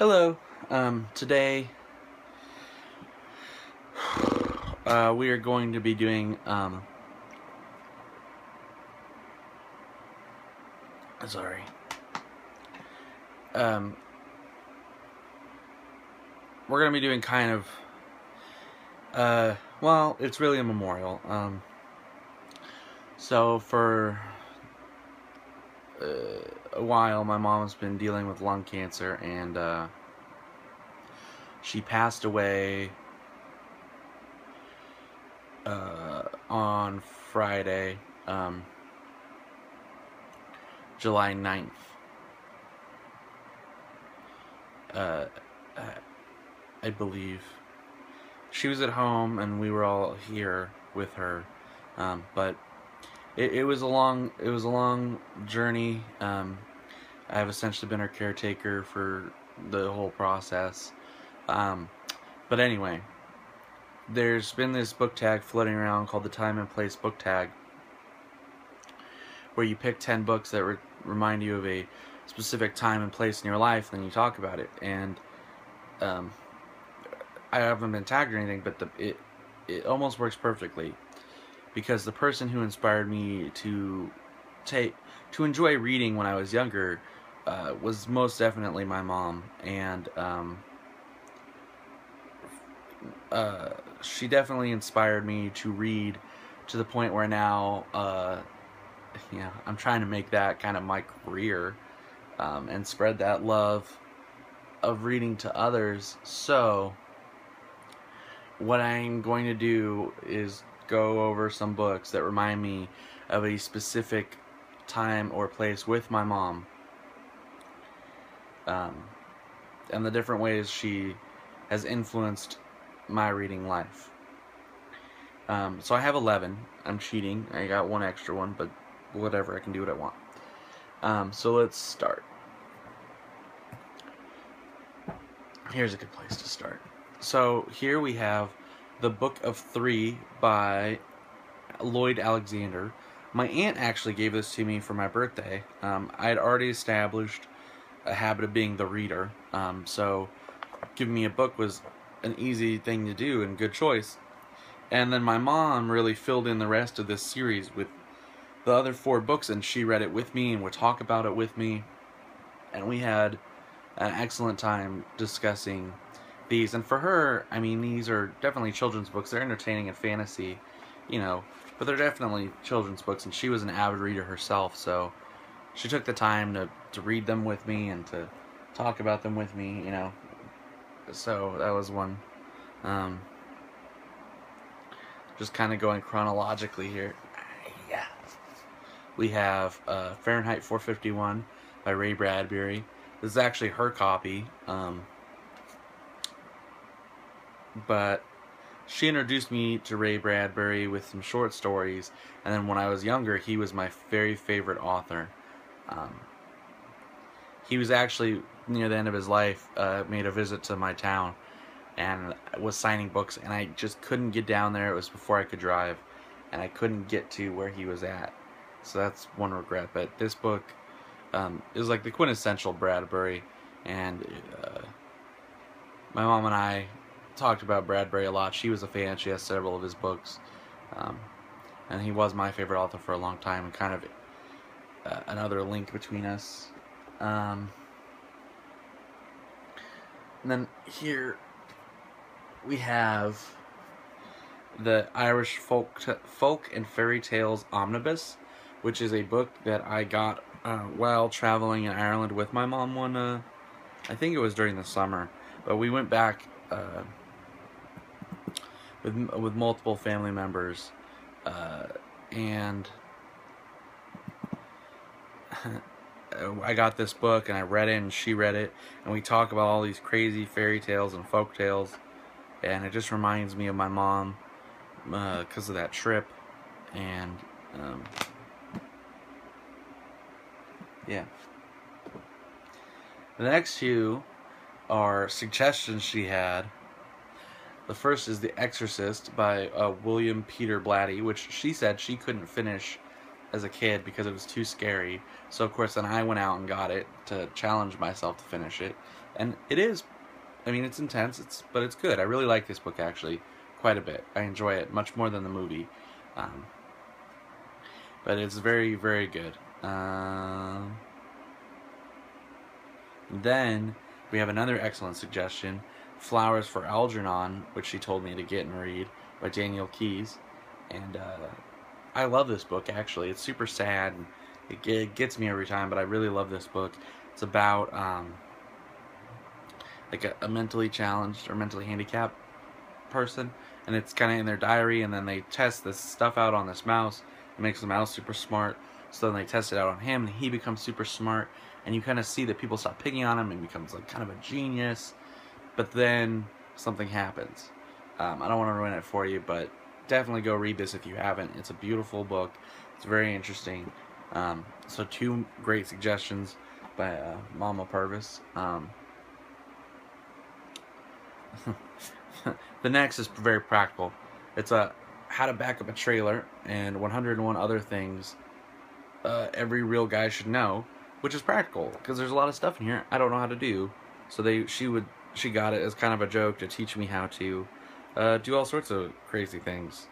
Hello. Today we are going to be doing sorry. We're going to be doing kind of well, it's really a memorial. So for a while my mom's been dealing with lung cancer, and she passed away on Friday, July 9th. I believe she was at home and we were all here with her, but it was a long journey. I've essentially been her caretaker for the whole process, but anyway, there's been this book tag floating around called the Time and Place book tag, where you pick 10 books that remind you of a specific time and place in your life, and then you talk about it. And I haven't been tagged or anything, but it almost works perfectly, because the person who inspired me to enjoy reading when I was younger was most definitely my mom. And she definitely inspired me to read to the point where now I'm trying to make that kind of my career, and spread that love of reading to others. So what I'm going to do is go over some books that remind me of a specific time or place with my mom, and the different ways she has influenced my reading life. So I have 11. I'm cheating. I got one extra one, but whatever, I can do what I want. So let's start. Here's a good place to start. So here we have The Book of Three by Lloyd Alexander. My aunt actually gave this to me for my birthday. I had already established a habit of being the reader, so giving me a book was an easy thing to do and good choice. And then my mom really filled in the rest of this series with the other 4 books, and she read it with me and would talk about it with me, and we had an excellent time discussing these. And for her, I mean, these are definitely children's books. They're entertaining and fantasy, but they're definitely children's books, and she was an avid reader herself, so she took the time to read them with me and to talk about them with me, so that was one. Just kind of going chronologically here. Yeah. We have Fahrenheit 451 by Ray Bradbury. This is actually her copy, but she introduced me to Ray Bradbury with some short stories, and then when I was younger, he was my very favorite author. He was actually, near the end of his life, made a visit to my town and was signing books, and I just couldn't get down there. It was before I could drive, and I couldn't get to where he was at. So that's one regret. But this book is like the quintessential Bradbury, and my mom and I talked about Bradbury a lot. She was a fan. She has several of his books, and he was my favorite author for a long time, and kind of another link between us. And then here we have the Irish Folk and Fairy Tales Omnibus, which is a book that I got while traveling in Ireland with my mom one, I think it was during the summer, but we went back with multiple family members, and I got this book and I read it and she read it, and we talk about all these crazy fairy tales and folk tales, and it just reminds me of my mom because of that trip. And yeah. The next few are suggestions she had. The first is The Exorcist by William Peter Blatty, which she said she couldn't finish as a kid because it was too scary. So of course then I went out and got it to challenge myself to finish it. And it is, I mean, it's intense, but it's good. I really like this book actually quite a bit. I enjoy it much more than the movie. Um, but it's very, very good. Then we have another excellent suggestion, Flowers for Algernon, which she told me to get and read, by Daniel Keyes. And I love this book, actually. It's super sad, and it gets me every time, but I really love this book. It's about like a mentally challenged or mentally handicapped person, and it's kind of in their diary, and then they test this stuff out on this mouse. It makes the mouse super smart, so then they test it out on him, and he becomes super smart, and you kind of see that people stop picking on him, and becomes like kind of a genius, but then something happens. I don't want to ruin it for you, but definitely go read this if you haven't. It's a beautiful book. It's very interesting. So 2 great suggestions by Mama Purvis. The next is very practical. It's how to back up a trailer and 101 other things every real guy should know, which is practical because there's a lot of stuff in here I don't know how to do. So she got it as kind of a joke to teach me how to do all sorts of crazy things.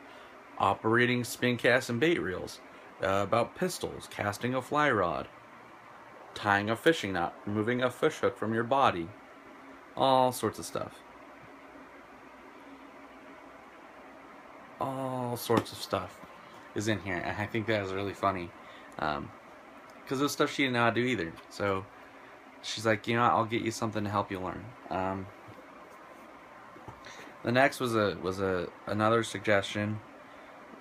Operating spin casts and bait reels, about pistols, casting a fly rod, tying a fishing knot, removing a fish hook from your body, all sorts of stuff. All sorts of stuff is in here, and I think that is really funny, because it was stuff she didn't know how to do either. So she's like, you know what, I'll get you something to help you learn. The next was another suggestion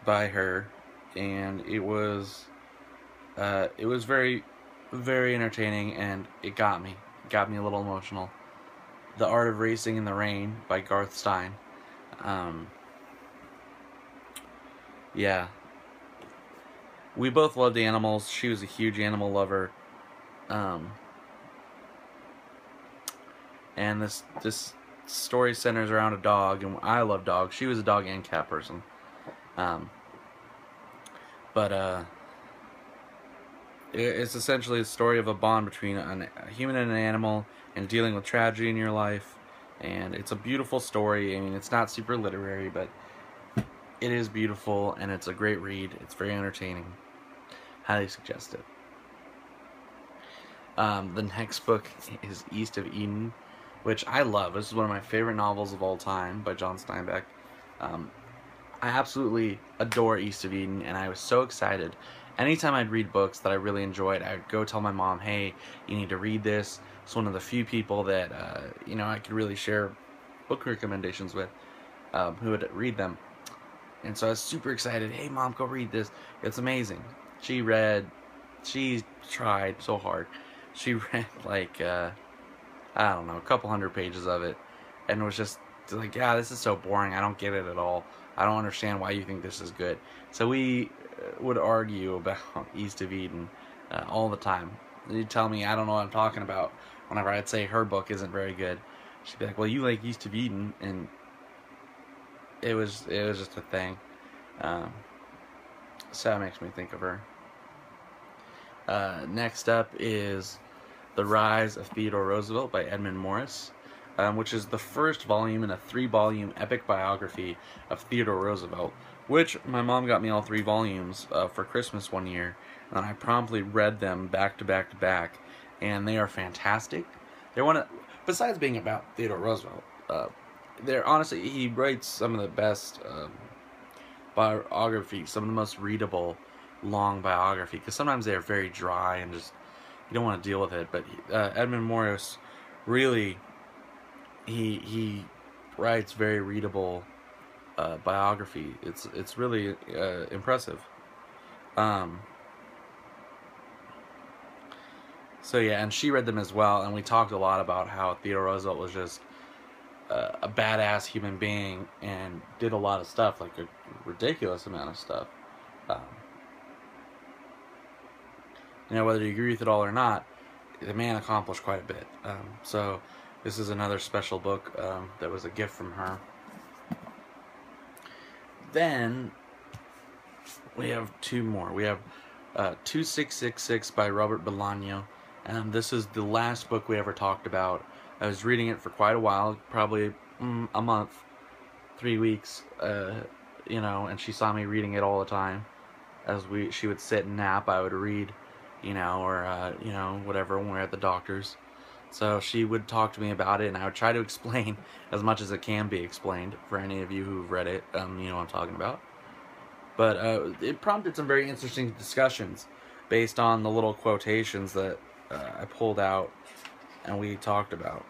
by her, and it was very, very entertaining, and it got me a little emotional. The Art of Racing in the Rain by Garth Stein. Yeah. We both loved animals. She was a huge animal lover. And this story centers around a dog, and I love dogs. She was a dog and cat person. It's essentially a story of a bond between a human and an animal, and dealing with tragedy in your life. And it's a beautiful story. I mean, it's not super literary, but it is beautiful, and it's a great read. It's very entertaining. Highly suggest it. The next book is East of Eden, which I love. This is one of my favorite novels of all time by John Steinbeck. I absolutely adore East of Eden, and I was so excited. Anytime I'd read books that I really enjoyed, I'd go tell my mom, hey, you need to read this. It's one of the few people that I could really share book recommendations with, who would read them. And so I was super excited. Hey, Mom, go read this. It's amazing. She tried so hard. She read like, I don't know, a couple hundred pages of it. And was just like, yeah, this is so boring. I don't get it at all. I don't understand why you think this is good. So we would argue about East of Eden all the time. She'd tell me I don't know what I'm talking about whenever I'd say her book isn't very good. She'd be like, well, you like East of Eden, and it was just a thing. So that makes me think of her. Next up is The Rise of Theodore Roosevelt by Edmund Morris, which is the first volume in a 3-volume epic biography of Theodore Roosevelt, which my mom got me all 3 volumes for Christmas one year, and I promptly read them back to back to back, and they are fantastic. They're besides being about Theodore Roosevelt, honestly, he writes some of the best biographies, some of the most readable long biography, because sometimes they are very dry and just you don't want to deal with it. But Edmund Morris really he writes very readable biography. It's really impressive. So yeah, and she read them as well, and we talked a lot about how Theodore Roosevelt was just a badass human being and did a lot of stuff, like a ridiculous amount of stuff. Whether you agree with it all or not, the man accomplished quite a bit. So this is another special book that was a gift from her. Then we have 2 more. We have 2666 by Robert Bolaño. And this is the last book we ever talked about. I was reading it for quite a while, probably a month, 3 weeks, you know, and she saw me reading it all the time. As she would sit and nap, I would read, you know, or, you know, whatever when we were at the doctor's. So she would talk to me about it, and I would try to explain as much as it can be explained for any of you who've read it. You know what I'm talking about. But it prompted some very interesting discussions based on the little quotations that I pulled out and we talked about.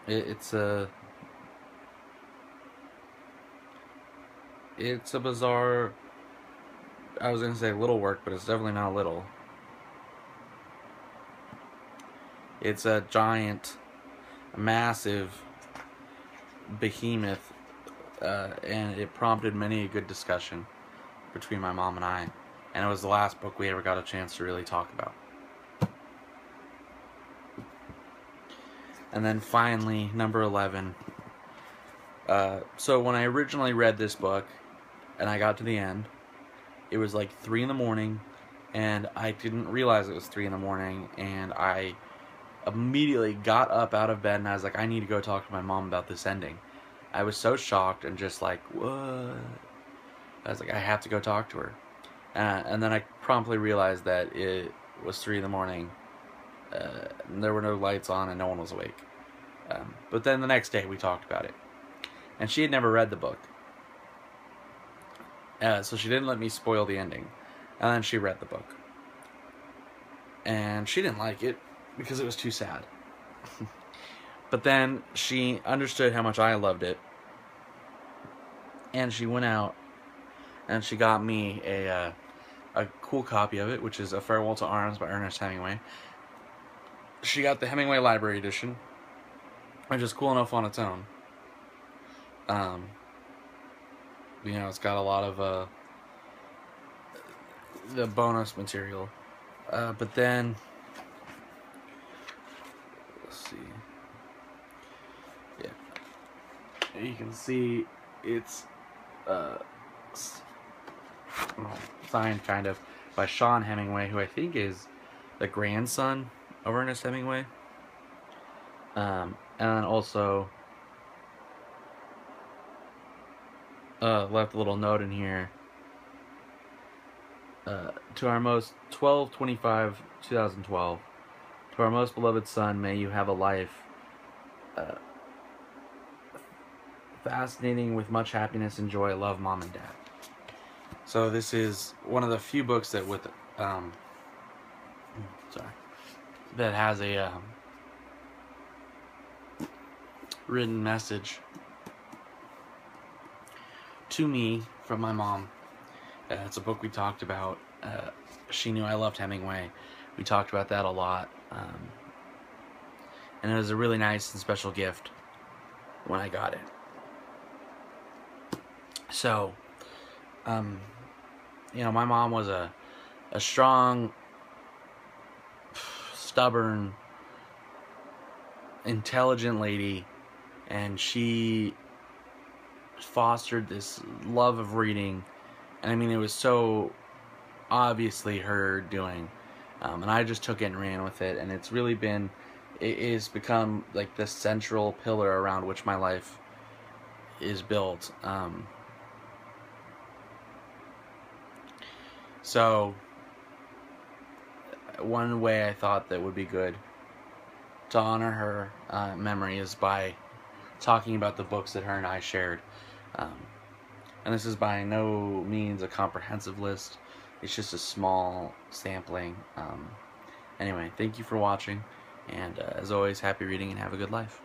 It's a bizarre, I was going to say little work, but it's definitely not little. It's a giant, massive behemoth, and it prompted many a good discussion between my mom and I. And it was the last book we ever got a chance to really talk about. And then finally, number 11. So when I originally read this book, and I got to the end, it was like 3 in the morning, and I didn't realize it was 3 in the morning, and I immediately got up out of bed, and I was like, I need to go talk to my mom about this ending. I was so shocked and just like, what? I was like, I have to go talk to her. And then I promptly realized that it was 3 in the morning. And there were no lights on and no one was awake. But then the next day we talked about it. And she had never read the book. So she didn't let me spoil the ending. And then she read the book. And she didn't like it because it was too sad. But then she understood how much I loved it. And she went out and she got me a cool copy of it, which is A Farewell to Arms by Ernest Hemingway. She got the Hemingway Library Edition, which is cool enough on its own. You know, it's got a lot of the bonus material. But then, let's see. Yeah, you can see it's signed kind of by Sean Hemingway, who I think is the grandson of Ernest Hemingway. And then also left a little note in here. To our most 12/25/2012, to our most beloved son, may you have a life fascinating with much happiness and joy. Love, Mom and Dad. So this is one of the few books that that has a written message to me from my mom. It's a book we talked about. She knew I loved Hemingway. We talked about that a lot. And it was a really nice and special gift when I got it. So, you know, my mom was a strong, stubborn, intelligent lady, and she fostered this love of reading. And I mean, it was so obviously her doing. And I just took it and ran with it. And it's really been, it has become like the central pillar around which my life is built. So, one way I thought that would be good to honor her memory is by talking about the books that her and I shared. And this is by no means a comprehensive list. It's just a small sampling. Anyway, thank you for watching. And as always, happy reading and have a good life.